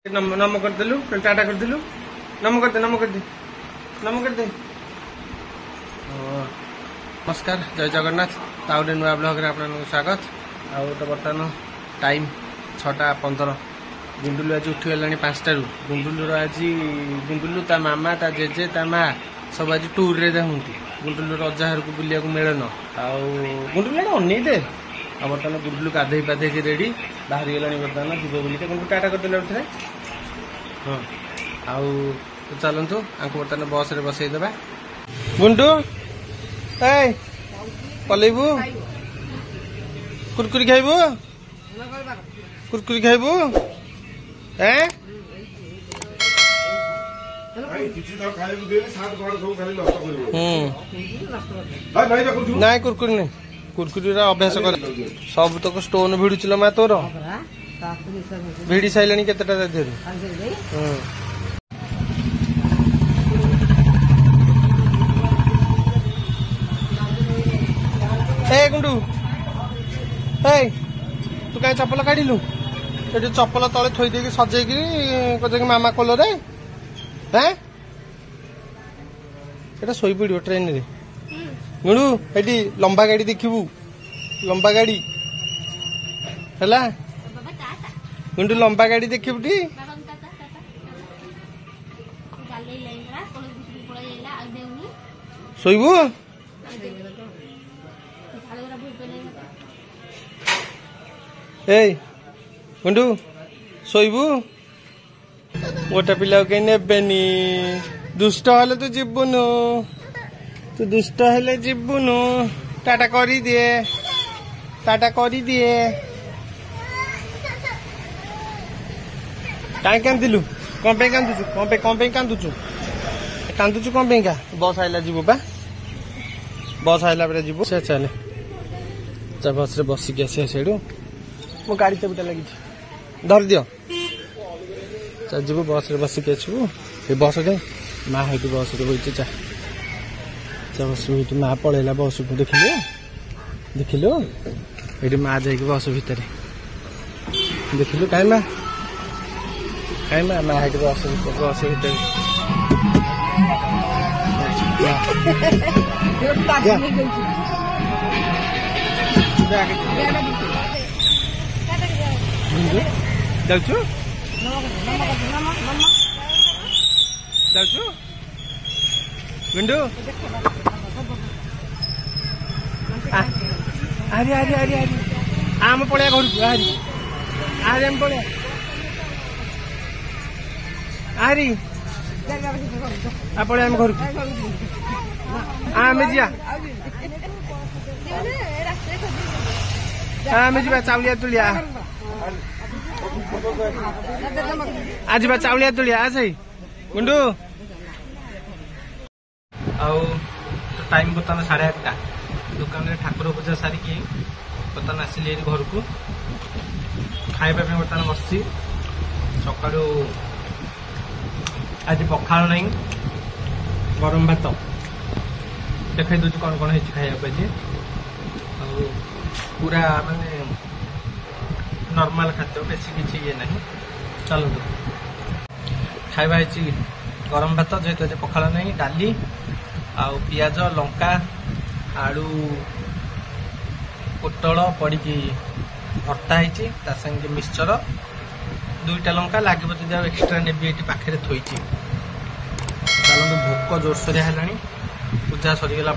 नम करदेलु टाटा करदेलु नम करदे नमस्कार जय जगन्नाथ ताउडे नुआ ब्लॉग रे आपन स्वागत आउ तो बर्तमान टाइम 6:15 गुंडुलु आज उठी गलानी 5 गुंडुलु आज गुंडुलु ता मामा ता जेजे ता मा सब आज टूर रे जाहुंती गुंडुलु रजा हर को बुलिया को मिलन आउ गुंडुलु अनै दे आ बर्तमान गुंडुलु गाधई पाधे के रेडी बाहर गलानी बर्तमान जीव बोली गुंडुलु टाटा करदेले उठे हाँ आउ चलतु आंको बर्तमान बस रे बसई देबा गुंडू ए पलेबू कुरकुरी खाइबू कुरकुरी खाइबू ए नाई कुरकुरी नहीं कुरकुरी अभ्यास कर सब तक स्टोन भिड़ुल मा तोर भिड़ी सारे केतेटा ए गुंडू ए तू कहीं चप्पल काढ़लु ये चप्पल तले थोई देकी सजेकी मामा कोल रे हैं एटा सोई पड़ो ट्रेन रे गुंडू एटी लंबा गाड़ी देखिबू लंबा गाड़ी हैला गुंडू लंबा गाड़ी देखिबू टी सोईबू ए गुंडू सोईबू गोटे पिला कहीं नेबेनी दुष्ट हेले तू जीवनु तू दुष्ट हेले जीवनु टाटा करी दिए कहीं कांदिलु कौन पे कांदुचु कौन पे कांदुचु कौन पे का बस आइला जीवु बा बस आइला बेटा जीवु से चले चा बस रे बसिक आसी सेडू मो गाड़ी चाबिटा लगी धर दियो चा जीवु बस रे बसिक आछू ए बस दे माँ हेटी बस रे होइछ चा चा बस हेटी माँ पळेला बस को देखिलो एटी माँ जाइक बस भितर देखिलु काई माँ माँ हेटी बस भितर जाऊँ गुंडू आरे आरे आरे आरे आम पड़िया घर को आरे आरे आम पड़िया आरी आप आम घर को आम जिया आम जा चाउलिया तुलिया आज बा चाउलिया तुलिया आज गुंडू आउ तो टाइम बर्तमान 8:30 दुकान रे ठाकुर पूजा सारिकी बर्तमान आसिले घर को खाइबा पे बर्तमान बसছি सकाळू आज पखाल नहीं गरम भात देखाई दूँ कौन कौन है खाइबा आज पूरा माने नॉर्मल खाद्य बेसी किसी ये नहीं चलते खाइबा गरम भात जेहेतु आज पखाल नहीं डाली आउ पियाज लंका आलू पोटल पड़ी भर्ता है संगे मिक्सचर 2टा लंका लगे जब एक्सट्रा नेबी पाखे थोई चलते भोक जोरसोर है पूजा सरीगला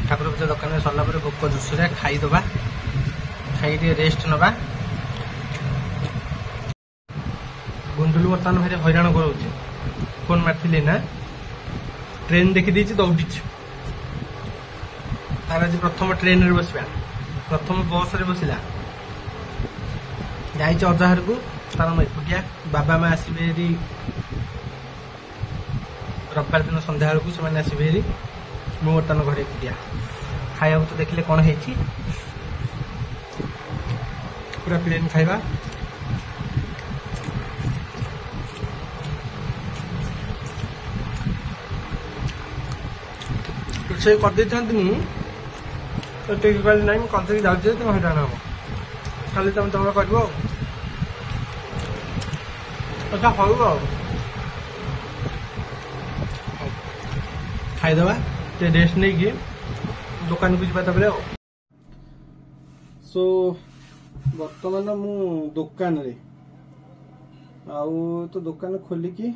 ठाकुर पूजा दुकान में सरला भोक जोरसोर खाईदबा खाई रेस्ट नवा गुंडुलु बर्तमान भाई हैरान कर फोन मारती ना ट्रेन देखी दौड़ी तार आज प्रथम ट्रेन रे बसवा प्रथम बस रे बसला जाइए अजाहर को तार एकुटिया बाबा माँ आसबे रविवार दिन संध्या को से आसबे मु बर्तमान घर एकुटिया खाया तो देखिले कौन है पूरा प्लेन खाइबा से कर दे था तो टेक ना कल जाऊे तुम हैरान हम खाली तुम तुम कर अच्छा खाऊ खाईदबा ते रेस्ट नहीं कि दुकान को जा सो बर्तमान मु दुकान रे तो दुकान खोलिकी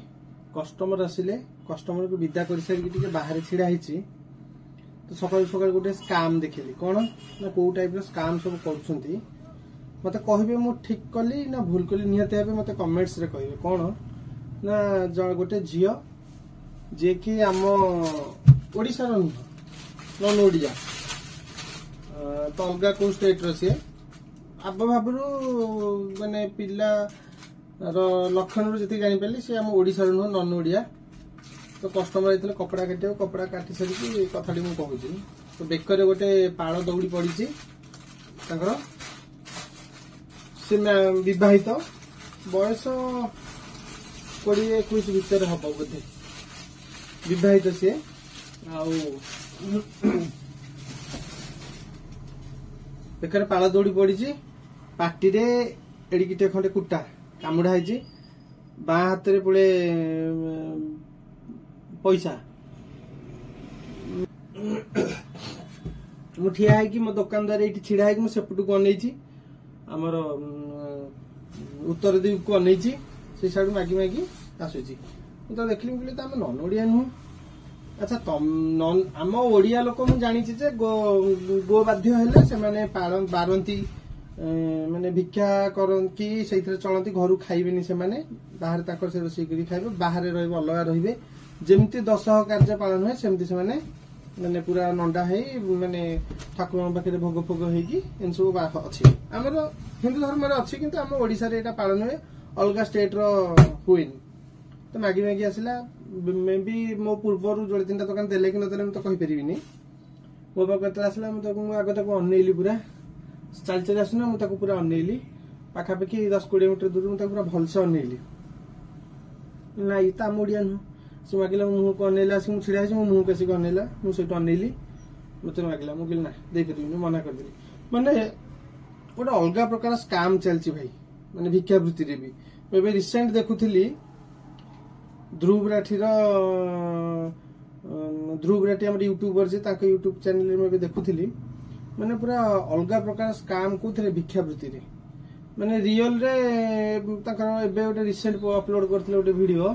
कस्टमर आसिले कस्टमर को विदा कर सारी बाहर छिड़ा होती तो सकाल सकाल गोटे स्काम देखिली कौन ना कौ टाइप स्काम सब कर मत कहे मु ठीक कली ना भूल कली निहत भाव मत कमेंट्स रे कहे कौन ना गोटे झील जे कि आम ओडिशा नुह नन ओडिया तो अलग कौ स्टेट सी आब भाव माने पिला लक्षण जी जापारे सी आम ओडिशा नुह नन ओडिया तो कस्टमर आते कपड़ा काटे कपड़ा काटी सारी कथा मुझे तो बेकर गोटे पाड़ दौड़ी पड़ी से विवाहित बयस 20-21 भितर हम बोधे विवाहित सी बेकर पाड़ दौड़ी पड़ी पार्टी एड़िकी खंडे कुटा कामुड़ा है बाँ हाथ में पुले पैसा मु ठिया है कि मो दुकानदार ये छिड़ा है कि सेपटू को अनई आमर उत्तर दिग को अनई से साइड मागी मागी आसूची तो देखली कहली तो आम नन ओडिया नुह अच्छा तम आम ओडिया लोक मु जानी गो बाध्य हेले से माने बारंती माने भिक्षा करती से चलती घर खाइबेनी से माने बाहर तक से रोषे कर खाइबे बाहर रहिबे अलग रहिबे जेमती दशह कार्य पालन हुए सेमती से माने पूरा नंडा है माने ठाकुर पाखे भोग फोग होन सब अच्छी आमर हिंदू धर्म अच्छी किंतु आम ओडिशा रे एटा पालन हुए अलग स्टेट हुए तो मागी मागी आसला मे भी मो पूर्वर जोड़े 3टा दुकान देले कि नदेले तो कहि परिबिनी मो पाखे आसला आगे तक अनैली पूरा चल चल आसना मुझे पूरा अनैली पाखापाखि 10-20 मीटर दूर मुझे पूरा भलसे अनैली ना ये तो आम ओडिया नुह से मागिला मुह को अनैला आस छिड़ा मो मुह को आसिक अनैला मुझे अनैली मत मागिला मुझे ना दे पारि मना करदेली माने गोटे अलग प्रकार स्काम चलती भाई माने भिक्षावृत्ति रे भी मैं रिसेंट देखुली ध्रुव राठी आम यूट्यूबर जे यूट्यूब चैनल में देखुली माने पूरा अलग प्रकार स्काम कौन भिक्षावृत्ति रे माने रियल रे गोटे रिसेंट अपलोड करते गोटे वीडियो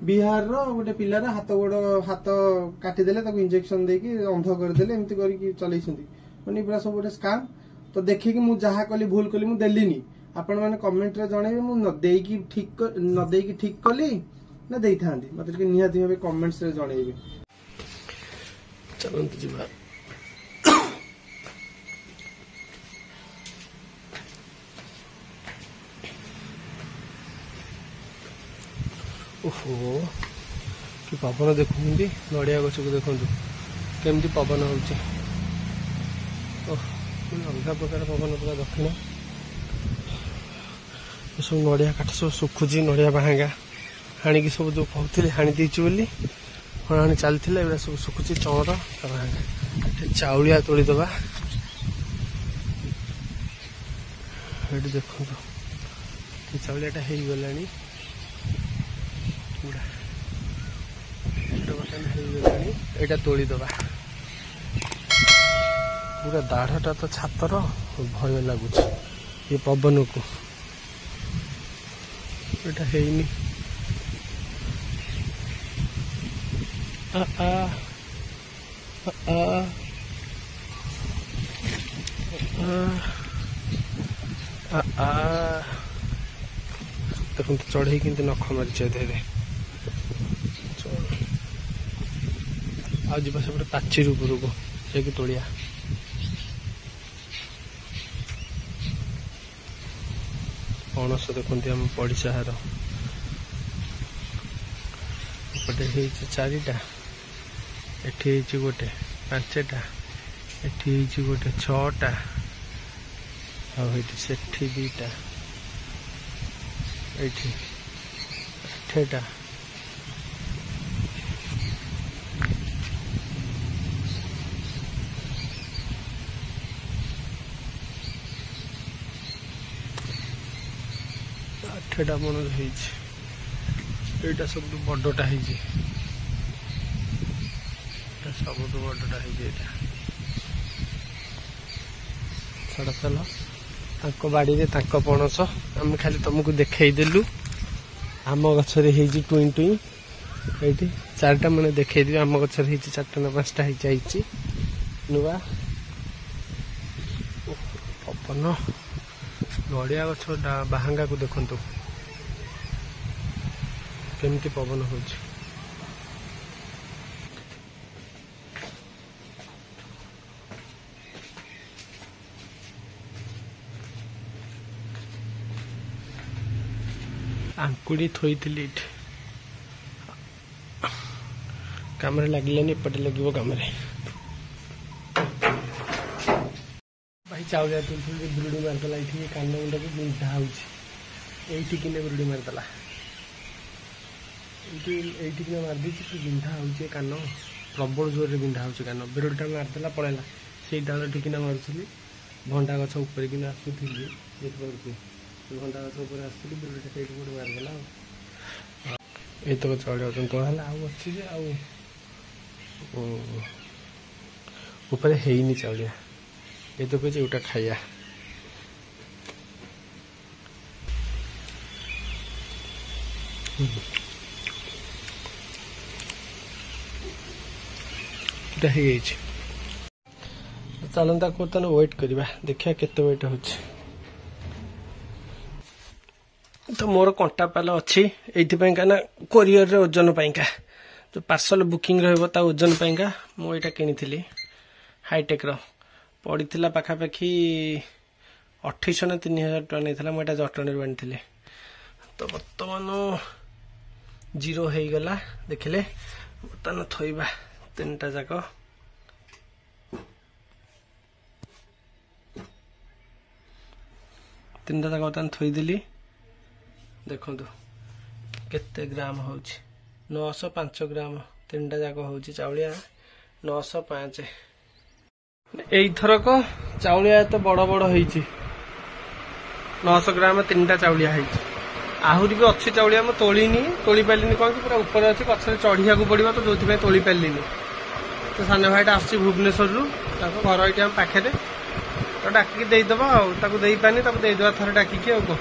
बिहार गोटे पिलार हाथ गोड़ हाथ काटिदेले इंजेक्शन देकी अंध करदेले एमती करके चलैछंती माने पूरा सब गोटे स्काम तो देखिकी मु जहा कली भूल कली मु देलिनी आपण माने कमेंट रे जणेबे मु न देकी ठीक कली ना देई थांदी मतलब निहाती भाबे कमेंट्स रे जणेबे चलंत जीवा ओहो कि पवन देखुं नड़िया गछ को देखु केमती पवन हो अलग प्रकार पवन पूरा दक्षिण सब नड़िया काठ सब सुखुची नड़िया बाहांगा हाणिकी सब जो कहते हाणी देची बोली हणाणी चलता एवं सब सुखुची चौर बाहांगा चाउलिया तोड़ीदबा ये देखु चाउलियाटा हो गलानी एटा तोड़ीदबा पूरा दाढ़टा तो छातर भय लगुच ये पवन को एटा हेनी देखो चढ़े कि नख मारी दे आज से पाचेरी उपरको जाकि तोड़िया पणस देखते आम पड़िशा हार एपटे चारिटा एठी गोटे 5टा एठी गोटे 6टा सेठी 2टा एठी 8टा मन এইটা ସବୁଠୁ ବଡ଼ଟା ହେଇଛି ସବୁଠୁ ବଡ଼ଟା ହେଇଛି ଏଇଟା ଛାଡ଼ ଚାଲ ତାଙ୍କ ବାଡ଼ିରେ ତାଙ୍କ ପଣସ ଆମେ ଖାଲି ତମକୁ ଦେଖେଇଦେଲୁ ଆମ ଗଛରେ ହେଇଛି ଟୁଇଁ ଟୁଇଁ ଏଇଠି ଚାରିଟା ମାନେ ଦେଖେଇଦେବି ଆମ ଗଛରେ ହେଇଛି 4ଟା ନା 5ଟା ହେଇଛି ନୂଆ ପବନ ନଡ଼ିଆ ଗଛ ବାହାଙ୍ଗାକୁ ଦେଖନ୍ତୁ କେମିତି ପବନ ହଉଛି ଆଙ୍କୁଡ଼ି ଥୋଇଥିଲି ଏଠି କାମରେ ଲାଗିଲାନି ଏପଟେ ଲାଗିବ କାମରେ ଭାଇ ଚାଉଳିଆ ତୁଲୁଥିଲି ବିରୁଡ଼ି ମାରିଦେଲା ଏଇଠି କାନ ମୁଣ୍ଡକୁ ବିନ୍ଧା ହଉଛି ଏଇଠିକିନେ ବିରୁଡ଼ି ମାରିଦେଲା ଏଇଠିକିନା ମାରିଦେଇଛି କି ବିନ୍ଧା ହଉଛି କାନ ପ୍ରବଳ ଜୋରରେ ବିନ୍ଧା ହଉଛି କାନ ବିରୁଡ଼ିଟା ମାରିଦେଲା ପଳେଇଲା ସେଇ ଡାଳ ଠିକିନା ମାରୁଥିଲି ଭଣ୍ଡା ଗଛ ଉପରେକିନା ଆସୁଥିଲି ଯେତେବେଳକୁ ଭଣ୍ଡା ଗଛ ଉପରେ ଆସିଥିଲି ବିରୁଡ଼ିଟା ସେଇଠି ଗୋଟେ ମାରିଦେଲା ଆଉ ଏଇତକ ଚାଉଳିଆ କଣ ହେଲା ଆଉ ଅଛି ଯେ ଆଉ ଉପରେ ହେଇନି ଚାଉଳିଆ ଏ ତ କହୁଛି ଏଇଟା ଖାଇବା ଏଇଟା ହେଇଯାଇଛି ଚାଲନ୍ତୁ ତାକୁ ବର୍ତ୍ତମାନ ୱେଟ୍ କରିବା ଦେଖିବା କେତେ ୱେଟ୍ ହଉଛି ତ ମୋର କଣ୍ଟା ପାଲ ଅଛି ଏଇଥିପାଇଁକା ନା କୋରିଅରରେ ଓଜନ ପାଇଁକା ଯେଉଁ ପାର୍ସଲ ବୁକିଂ ରହିବ ତା ଓଜନ ପାଇଁକା ମୁଁ ଏଇଟା କିଣିଥିଲି ହାଇଟେକ୍ର ପଡ଼ିଥିଲା ପାଖାପାଖି 2800 ନା 3000 ଟଙ୍କା ନେଇଥିଲା ମୁଁ ଏଇଟା ଜଟଣୀରୁ ଆଣିଥିଲି ତ ବର୍ତ୍ତମାନ 0 ହେଇଗଲା ଦେଖିଲେ ବର୍ତ୍ତମାନ ଥୋଇବା 3ଟା ଯାକ ବର୍ତ୍ତମାନ ଥୋଇଦେଲି ଦେଖନ୍ତୁ କେତେ ଗ୍ରାମ ହଉଛି 905 ଗ୍ରାମ 3ଟା ଯାକ ହଉଛି ଚାଉଳିଆ 905 ଏଇଥରକ ଚାଉଳିଆ ଏତେ ବଡ଼ ବଡ଼ ହେଇଛି 900 ଗ୍ରାମ 3ଟା ଚାଉଳିଆ ହେଇଛି ଆହୁରି ବି ଅଛି ଚାଉଳିଆ ମୁଁ ତୋଳି ପାରିଲିନି କ'ଣ କି ପୁରା ଉପରେ ଅଛି ଗଛରେ ଚଢ଼ିବାକୁ ପଡ଼ିବ ତ ଯୋଉଥିପାଇଁ ତୋଳି ପାରିଲିନି ତ ସାନ ଭାଇଟା ଆସୁଛି ଭୁବନେଶ୍ୱରରୁ ତାଙ୍କ ଘର ଏଇଠି ଆମ ପାଖରେ ତ ଡାକିକି ଦେଇଦେବା ଆଉ ତାକୁ ଦେଇପାରିନି ତାକୁ ଦେଇଦେବା ଥରେ ଡାକିକି ଆଉ କ'ଣ